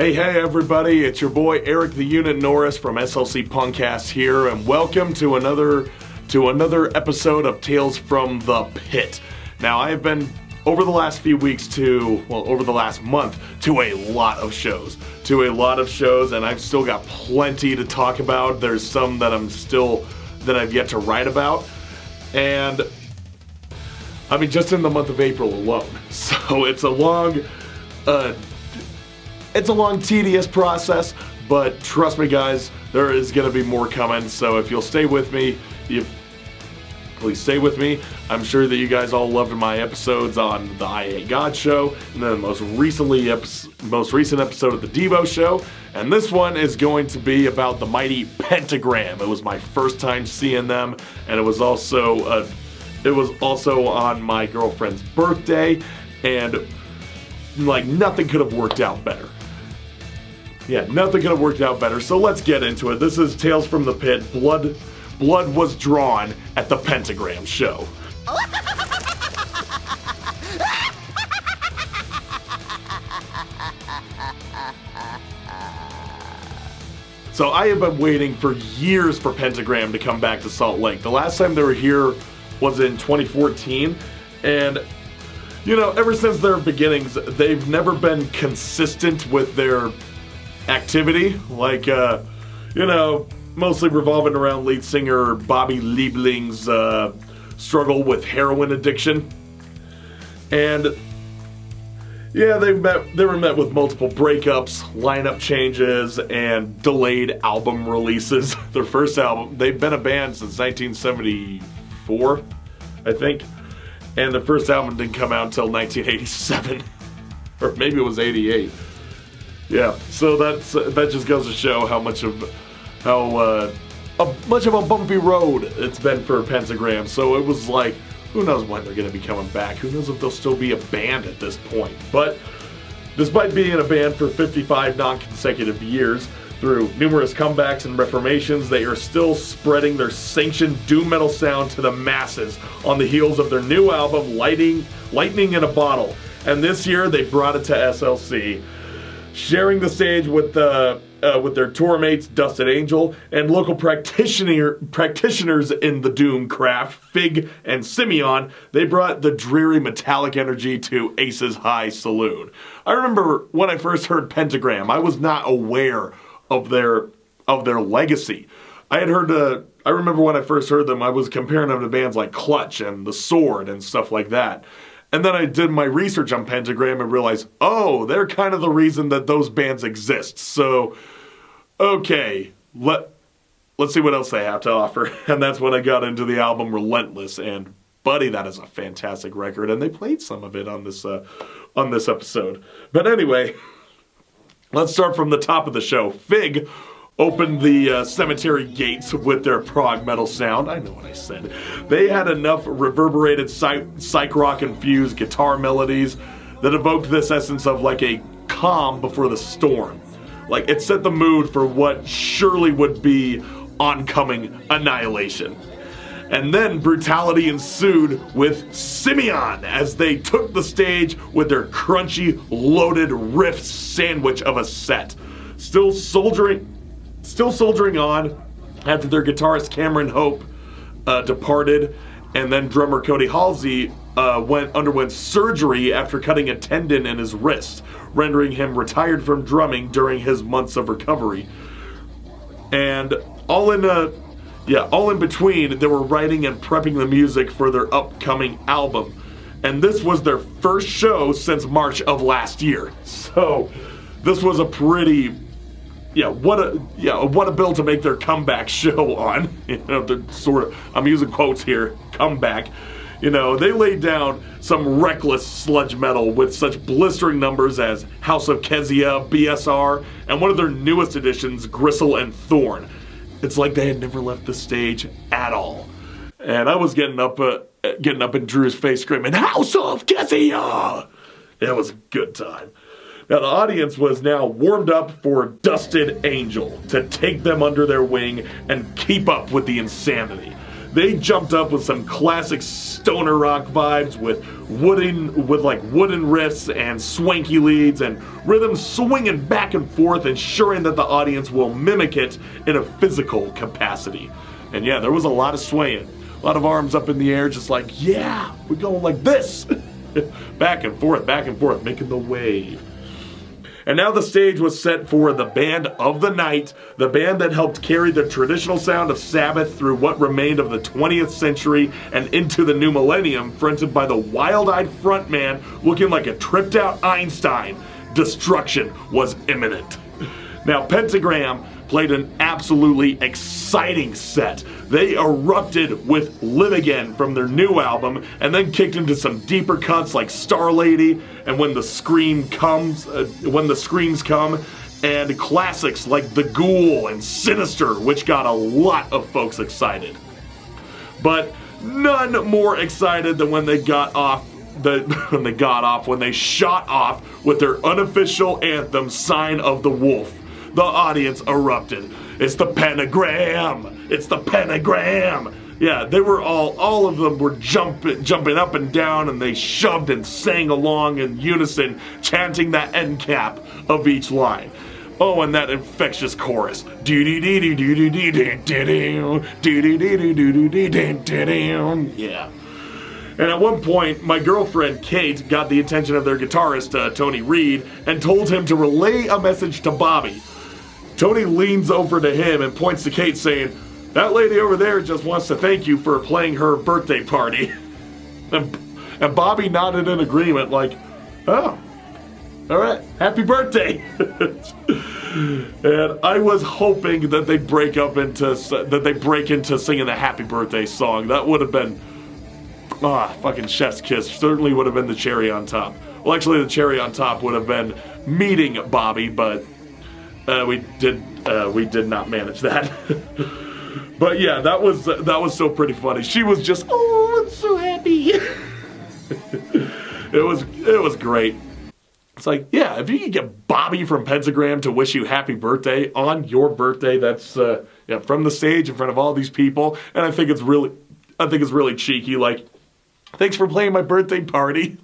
Hey everybody, it's your boy Eric the Unit Norris from SLC Punkcast here, and welcome to another episode of Tales from the Pit. Now, I have been, over the last few weeks over the last month, to a lot of shows, and I've still got plenty to talk about. There's some that I've yet to write about, and I mean, just in the month of April alone. So it's a long, tedious process, but trust me guys, there is going to be more coming, so if you'll stay with me, please stay with me. I'm sure that you guys all loved my episodes on the I Hate God show, and then the most recent episode of the Devo show, and this one is going to be about the mighty Pentagram. It was my first time seeing them, and it was also on my girlfriend's birthday, and like nothing could have worked out better. Yeah, nothing could have worked out better. So let's get into it. This is Tales from the Pit. Blood was drawn at the Pentagram show. So I have been waiting for years for Pentagram to come back to Salt Lake. The last time they were here was in 2014, and you know, ever since their beginnings, they've never been consistent with their activity, like, mostly revolving around lead singer Bobby Liebling's struggle with heroin addiction. And yeah, they were met with multiple breakups, lineup changes, and delayed album releases. Their first album, they've been a band since 1974, I think, and the first album didn't come out until 1987, or maybe it was 88. Yeah, so that just goes to show how much of a bumpy road it's been for Pentagram. So it was like, who knows when they're going to be coming back? Who knows if they'll still be a band at this point? But despite being a band for 55 non-consecutive years, through numerous comebacks and reformations, they are still spreading their sanctioned doom metal sound to the masses on the heels of their new album, Lightning in a Bottle. And this year they brought it to SLC, sharing the stage with their tour mates Dusted Angel and local practitioners in the doom craft, Fig and Simeon. They brought the dreary metallic energy to Ace's High Saloon. I remember when I first heard Pentagram, I was not aware of their legacy. I remember when I first heard them, I was comparing them to bands like Clutch and The Sword and stuff like that. And then I did my research on Pentagram and realized, oh, they're kind of the reason that those bands exist. So, okay, let's see what else they have to offer. And that's when I got into the album Relentless. And buddy, that is a fantastic record. And they played some of it on this episode. But anyway, let's start from the top of the show. Fig opened the cemetery gates with their prog metal sound. I know what I said. They had enough reverberated psych rock infused guitar melodies that evoked this essence of like a calm before the storm. Like, it set the mood for what surely would be oncoming annihilation. And then brutality ensued with Simeon as they took the stage with their crunchy, loaded riff sandwich of a set. Still soldiering on after their guitarist Cameron Hope departed, and then drummer Cody Halsey underwent surgery after cutting a tendon in his wrist, rendering him retired from drumming during his months of recovery. And all in between, they were writing and prepping the music for their upcoming album. And this was their first show since March of last year. So this was a pretty, what a bill to make their comeback show on. I'm using quotes here, comeback. They laid down some reckless sludge metal with such blistering numbers as House of Kezia, BSR, and one of their newest additions, Gristle and Thorn. It's like they had never left the stage at all. And I was getting up in Drew's face screaming, House of Kezia! It was a good time. Now, the audience was now warmed up for Dusted Angel to take them under their wing and keep up with the insanity. They jumped up with some classic stoner rock vibes with wooden riffs and swanky leads and rhythms swinging back and forth, ensuring that the audience will mimic it in a physical capacity. And yeah, there was a lot of swaying. A lot of arms up in the air, just like, yeah, we're going like this. back and forth, making the wave. And now the stage was set for the band of the night, the band that helped carry the traditional sound of Sabbath through what remained of the 20th century and into the new millennium, fronted by the wild-eyed frontman looking like a tripped-out Einstein. Destruction was imminent. Now, Pentagram played an absolutely exciting set. They erupted with Live Again from their new album, and then kicked into some deeper cuts like Star Lady and When the Screams Come, and classics like The Ghoul and Sinister, which got a lot of folks excited. But none more excited than when they shot off with their unofficial anthem, Sign of the Wolf. The audience erupted. It's the Pentagram! It's the Pentagram! Yeah, they were all of them were jumping up and down, and they shoved and sang along in unison, chanting that end cap of each line. Oh, and that infectious chorus. Yeah. And at one point, my girlfriend, Kate, got the attention of their guitarist, Tony Reed, and told him to relay a message to Bobby. Tony leans over to him and points to Kate, saying, "That lady over there just wants to thank you for playing her birthday party." And Bobby nodded in agreement, like, "Oh, all right, happy birthday." And I was hoping that they break into singing the happy birthday song. That would have been, fucking chef's kiss. Certainly would have been the cherry on top. Well, actually, the cherry on top would have been meeting Bobby, but we did not manage that. But yeah, that was so pretty funny. She was just, "Oh, I'm so happy." It was great. It's like, yeah, if you can get Bobby from Pentagram to wish you happy birthday on your birthday, that's from the stage in front of all these people, and I think it's really cheeky. Like, thanks for playing my birthday party.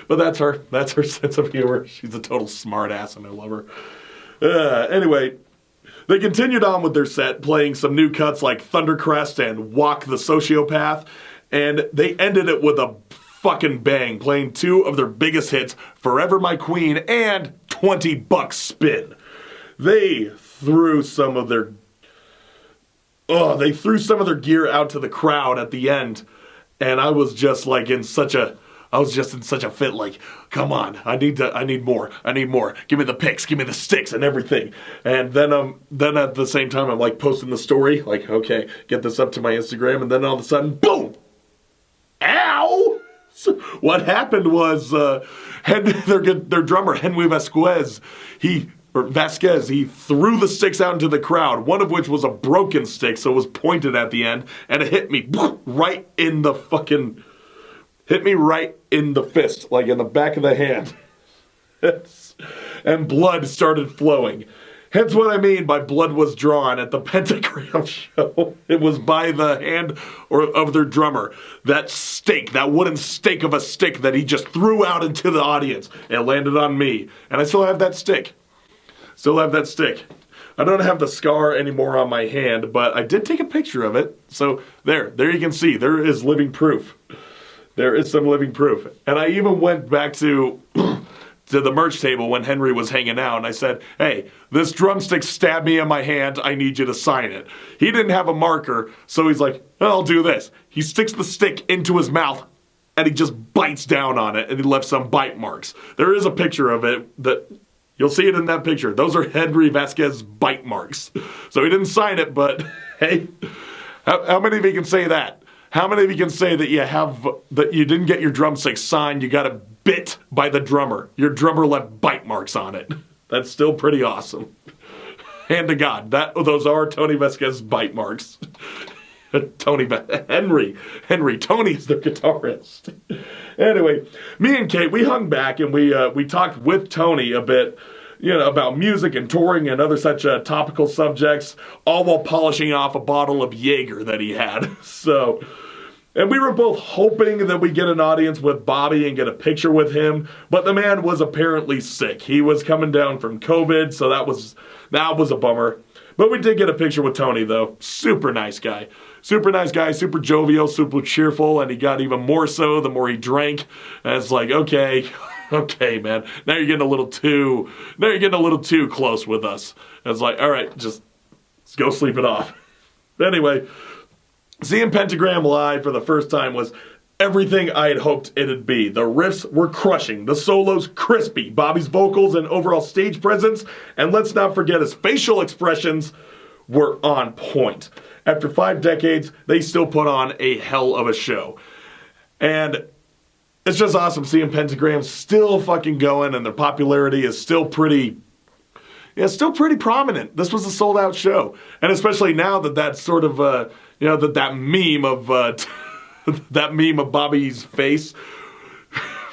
But that's her sense of humor. She's a total smart ass, and I love her. Anyway, they continued on with their set, playing some new cuts like Thundercrest and Walk the Sociopath, and they ended it with a fucking bang, playing two of their biggest hits, Forever My Queen and $20 Spin. They threw some of their gear out to the crowd at the end, and I was just in such a fit, like, come on, I need more. Give me the pics, give me the sticks and everything. And then at the same time, I'm like posting the story, like, okay, get this up to my Instagram, and then all of a sudden, boom! Ow! So what happened was, their drummer, Henry Vasquez, he threw the sticks out into the crowd, one of which was a broken stick, so it was pointed at the end, and it hit me right in the fist, like in the back of the hand. And blood started flowing. Hence what I mean by blood was drawn at the Pentagram show. It was by the hand of their drummer. That wooden stake of a stick that he just threw out into the audience. It landed on me. And I still have that stick. I don't have the scar anymore on my hand, but I did take a picture of it. So there you can see. There is living proof. There is some living proof. And I even went back to the merch table when Henry was hanging out, and I said, "Hey, this drumstick stabbed me in my hand. I need you to sign it." He didn't have a marker, so he's like, "I'll do this." He sticks the stick into his mouth, and he just bites down on it, and he left some bite marks. There is a picture of it that you'll see it in that picture. Those are Henry Vasquez's bite marks. So he didn't sign it, but hey, how many of you can say that? How many of you can say that you didn't get your drumstick signed, you got it bit by the drummer? Your drummer left bite marks on it. That's still pretty awesome. Hand to God, those are Tony Vasquez's bite marks. Henry, Tony's the guitarist. Anyway, me and Kate, we hung back and we talked with Tony a bit, about music and touring and other such topical subjects, all while polishing off a bottle of Jaeger that he had. So, and we were both hoping that we get an audience with Bobby and get a picture with him, but the man was apparently sick. He was coming down from COVID, so that was a bummer. But we did get a picture with Tony, though. Super nice guy. Super nice guy, super jovial, super cheerful, and he got even more so the more he drank. And it's like, okay, man, now you're getting a little too close with us. And it's like, all right, just let's go sleep it off. Anyway, seeing Pentagram live for the first time was everything I had hoped it'd be. The riffs were crushing, the solos crispy, Bobby's vocals and overall stage presence, and let's not forget his facial expressions were on point. After 5 decades, they still put on a hell of a show. And it's just awesome seeing Pentagram still fucking going, and their popularity is still pretty prominent. This was a sold-out show. And especially now that that's sort of, that meme of, that meme of Bobby's face,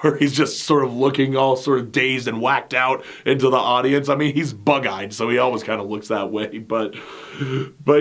where he's just sort of looking all sort of dazed and whacked out into the audience. I mean, he's bug-eyed, so he always kind of looks that way. But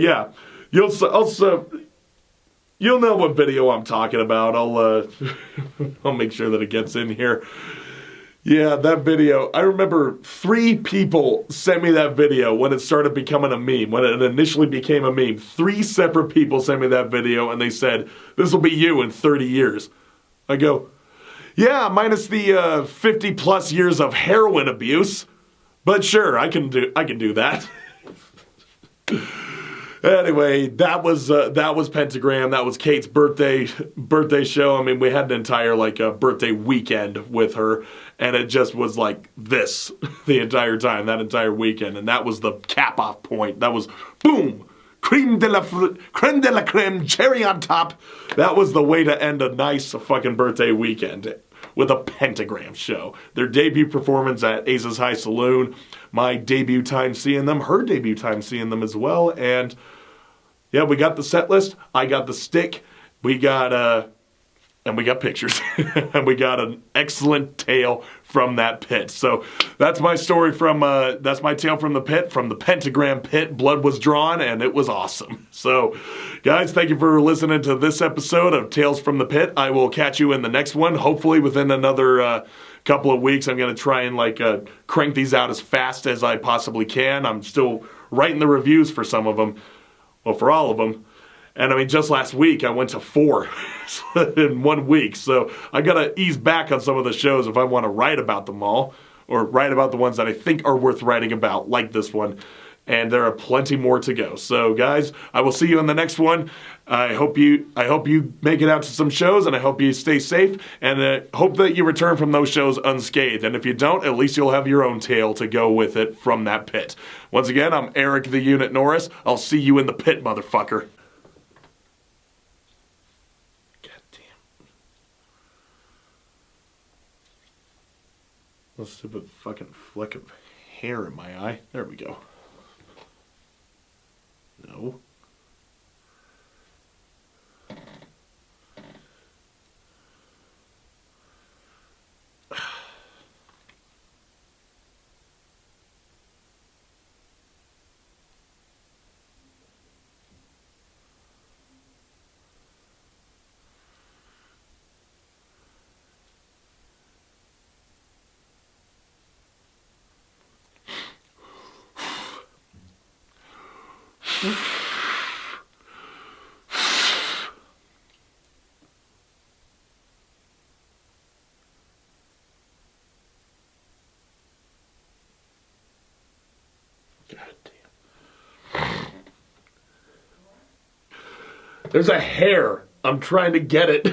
yeah. You'll know what video I'm talking about. I'll make sure that it gets in here. Yeah, that video. I remember 3 people sent me that video when it started becoming a meme. When it initially became a meme, 3 separate people sent me that video, and they said, "This will be you in 30 years." I go, "Yeah, minus the 50 plus years of heroin abuse, but sure, I can do that." Anyway, that was Pentagram. That was Kate's birthday show. I mean, we had an entire birthday weekend with her, and it just was like this the entire time, that entire weekend, and that was the cap off point. That was boom, creme de la creme, cherry on top. That was the way to end a nice fucking birthday weekend with a Pentagram show. Their debut performance at Ace's High Saloon, my debut time seeing them, her debut time seeing them as well, and yeah, we got the set list, I got the stick, we got pictures, and we got an excellent tale from that pit. So that's my story that's my tale from the pit, from the Pentagram pit. Blood was drawn, and it was awesome. So, guys, thank you for listening to this episode of Tales from the Pit. I will catch you in the next one, hopefully within another couple of weeks. I'm going to try and crank these out as fast as I possibly can. I'm still writing the reviews for some of them, well, for all of them. And I mean, just last week, I went to 4 in 1 week. So I got to ease back on some of the shows if I want to write about them all, or write about the ones that I think are worth writing about, like this one. And there are plenty more to go. So guys, I will see you in the next one. I hope you make it out to some shows, and I hope you stay safe, and hope that you return from those shows unscathed. And if you don't, at least you'll have your own tale to go with it from that pit. Once again, I'm Eric the Unit Norris. I'll see you in the pit, motherfucker. A stupid fucking fleck of hair in my eye. There we go. No. God damn. There's a hair. I'm trying to get it.